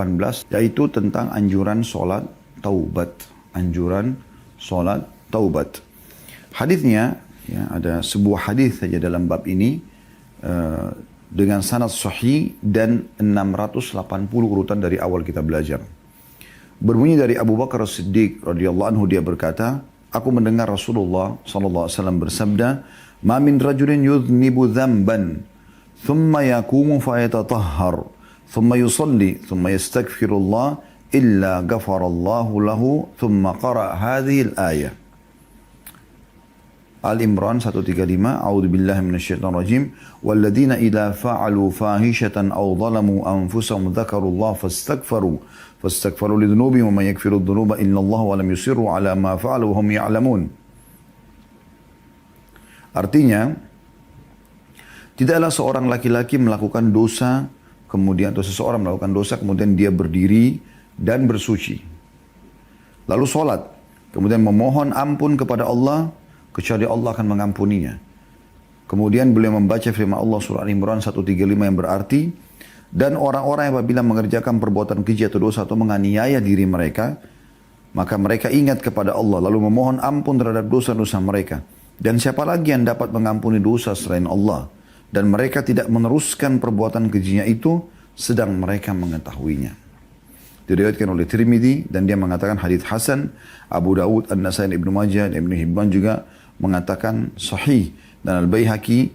18, yaitu tentang anjuran sholat taubat. Anjuran sholat taubat. Hadisnya, ya, ada sebuah hadis saja dalam bab ini dengan sanad sahih dan 680 urutan dari awal kita belajar. Berbunyi dari Abu Bakar As-Siddiq radhiyallahu anhu, dia berkata, aku mendengar Rasulullah sallallahu alaihi wasallam bersabda, "Ma min rajulin yudhnibu dhanban, thumma yaqumu fayatatahhar, thumma yusalli, thumma yastaghfirullah, illa ghafarallahu lahu, thumma qara hadhihi al-ayah." Al-Imran 135, A'udzubillahi minasyaitonir rajim, "Walladzina idza fa'alu fahishatan aw zalamu anfusahum dzakarullaha fastaghfaru lidhunubihim wa may yaghfiru dhunuba illallah wa lam yusirru ala ma fa'alu wa hum ya'lamun." Artinya, tidaklah seorang laki-laki melakukan dosa, kemudian atau seseorang melakukan dosa, kemudian dia berdiri dan bersuci. Lalu sholat, kemudian memohon ampun kepada Allah, kecuali Allah akan mengampuninya. Kemudian beliau membaca firman Allah surah Al-Imran 135 yang berarti, dan orang-orang yang apabila mengerjakan perbuatan keji atau dosa atau menganiaya diri mereka, maka mereka ingat kepada Allah lalu memohon ampun terhadap dosa-dosa mereka. Dan siapa lagi yang dapat mengampuni dosa selain Allah? Dan mereka tidak meneruskan perbuatan kejinya itu sedang mereka mengetahuinya. Diriwayatkan oleh Tirmidzi dan dia mengatakan hadits hasan. Abu Dawud, An-Nasai, Ibnu Majah, dan Ibnu Hibban juga mengatakan sahih. Dan Al-Baihaqi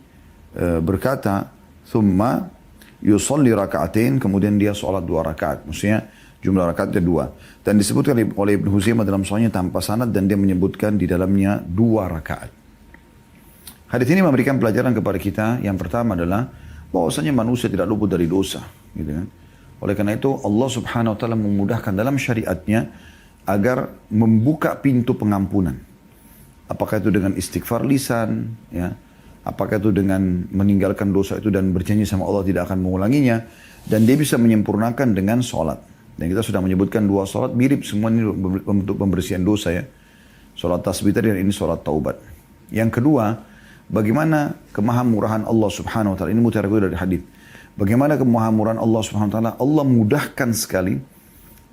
berkata, "Thumma yusalli raka'atain," kemudian dia sholat 2 rakaat. Maksudnya jumlah rakaatnya 2. Dan disebutkan oleh Ibnu Huzaimah dalam sahihnya tanpa sanad, dan dia menyebutkan di dalamnya 2 rakaat. Hadis ini memberikan pelajaran kepada kita. Yang pertama adalah bahwasanya manusia tidak luput dari dosa, gitu kan. Oleh karena itu Allah Subhanahu wa taala memudahkan dalam syariatnya agar membuka pintu pengampunan. Apakah itu dengan istighfar lisan, ya, apakah itu dengan meninggalkan dosa itu dan berjanji sama Allah tidak akan mengulanginya, dan dia bisa menyempurnakan dengan sholat. Dan kita sudah menyebutkan 2 sholat mirip semua ini untuk pembersihan dosa, ya. Sholat tasbih tadi dan ini sholat taubat. Yang kedua, bagaimana kemahamurahan Allah Subhanahu wa taala, ini mutarakkib dari hadis. Bagaimana kemahamurahan Allah Subhanahu wa taala, Allah mudahkan sekali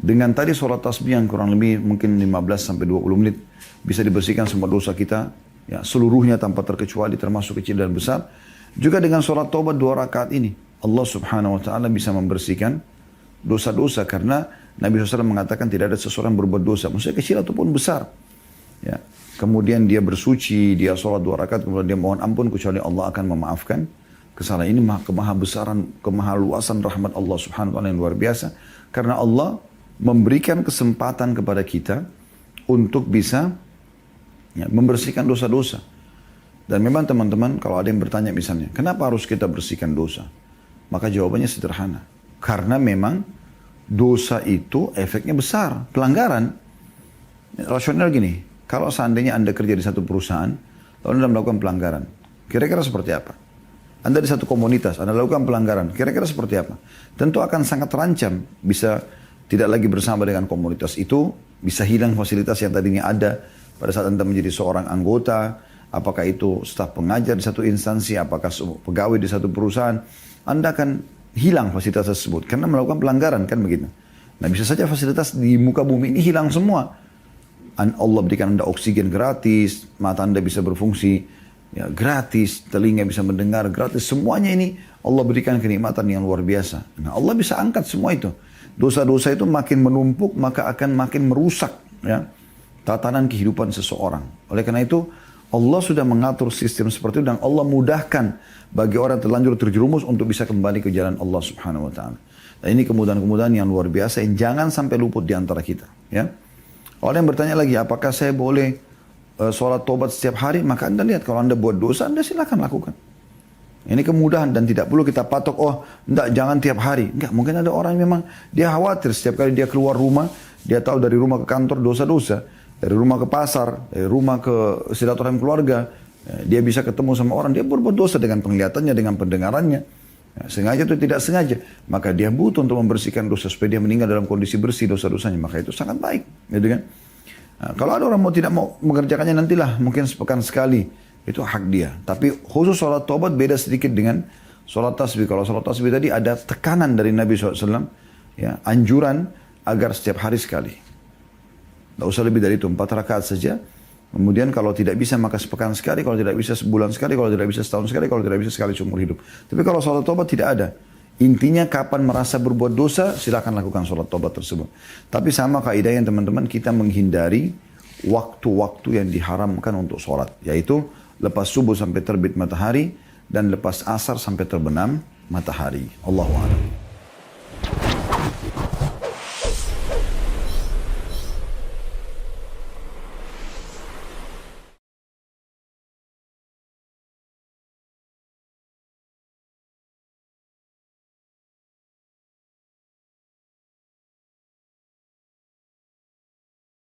dengan tadi sholat tasbih yang kurang lebih mungkin 15 sampai 20 menit bisa dibersihkan semua dosa kita, ya, seluruhnya tanpa terkecuali termasuk kecil dan besar. Juga dengan sholat taubat 2 rakaat ini Allah Subhanahu wa taala bisa membersihkan dosa-dosa, karena Nabi SAW mengatakan tidak ada seseorang berbuat dosa, maksudnya kecil ataupun besar, ya, kemudian dia bersuci, dia sholat 2 rakaat, kemudian dia mohon ampun, kecuali Allah akan memaafkan kesalahan. Ini kemahabesaran, kemahaluasan rahmat Allah Subhanahu wa taala yang luar biasa, karena Allah memberikan kesempatan kepada kita untuk bisa, ya, membersihkan dosa-dosa. Dan memang teman-teman, kalau ada yang bertanya misalnya, kenapa harus kita bersihkan dosa? Maka jawabannya sederhana. Karena memang dosa itu efeknya besar, pelanggaran. Rasional gini, kalau seandainya Anda kerja di satu perusahaan, lalu Anda melakukan pelanggaran, kira-kira seperti apa? Anda di satu komunitas, Anda lakukan pelanggaran, kira-kira seperti apa? Tentu akan sangat terancam, bisa tidak lagi bersama dengan komunitas itu, bisa hilang fasilitas yang tadinya ada pada saat Anda menjadi seorang anggota, apakah itu staf pengajar di satu instansi, apakah pegawai di satu perusahaan, Anda akan hilang fasilitas tersebut karena melakukan pelanggaran, kan begitu. Nah, bisa saja fasilitas di muka bumi ini hilang semua. Allah berikan Anda oksigen gratis, mata Anda bisa berfungsi, ya, gratis, telinga bisa mendengar gratis, semuanya ini Allah berikan kenikmatan yang luar biasa. Nah, Allah bisa angkat semua itu. Dosa-dosa itu makin menumpuk, maka akan makin merusak, ya, tatanan kehidupan seseorang. Oleh karena itu, Allah sudah mengatur sistem seperti itu, dan Allah mudahkan bagi orang terlanjur terjerumus untuk bisa kembali ke jalan Allah Subhanahu wa taala. Dan ini kemudahan-kemudahan yang luar biasa yang jangan sampai luput di antara kita, ya. Orang yang bertanya lagi, apakah saya boleh sholat taubat setiap hari? Maka Anda lihat, kalau Anda buat dosa, Anda silakan lakukan. Ini kemudahan dan tidak perlu kita patok, oh enggak, jangan tiap hari. Enggak, mungkin ada orang yang memang dia khawatir setiap kali dia keluar rumah, dia tahu dari rumah ke kantor dosa-dosa, dari rumah ke pasar, dari rumah ke silaturahim keluarga, dia bisa ketemu sama orang, dia berbuat dosa dengan penglihatannya, dengan pendengarannya. Ya, sengaja atau tidak sengaja, maka dia butuh untuk membersihkan dosa supaya dia meninggal dalam kondisi bersih dosa-dosanya, maka itu sangat baik, gitu kan? Nah, kalau ada orang tidak mau mengerjakannya, nantilah mungkin sepekan sekali, itu hak dia. Tapi khusus sholat taubat beda sedikit dengan sholat tasbih. Kalau sholat tasbih tadi ada tekanan dari Nabi SAW, Ya, anjuran agar setiap hari sekali. Tidak usah lebih dari itu, 4 rakaat saja. Kemudian kalau tidak bisa maka sepekan sekali, kalau tidak bisa sebulan sekali, kalau tidak bisa setahun sekali, kalau tidak bisa sekali seumur hidup. Tapi kalau sholat tobat tidak ada. Intinya kapan merasa berbuat dosa, silakan lakukan sholat tobat tersebut. Tapi sama kaidahnya teman-teman, kita menghindari waktu-waktu yang diharamkan untuk sholat. Yaitu lepas subuh sampai terbit matahari, dan lepas asar sampai terbenam matahari. Allahu a'lam.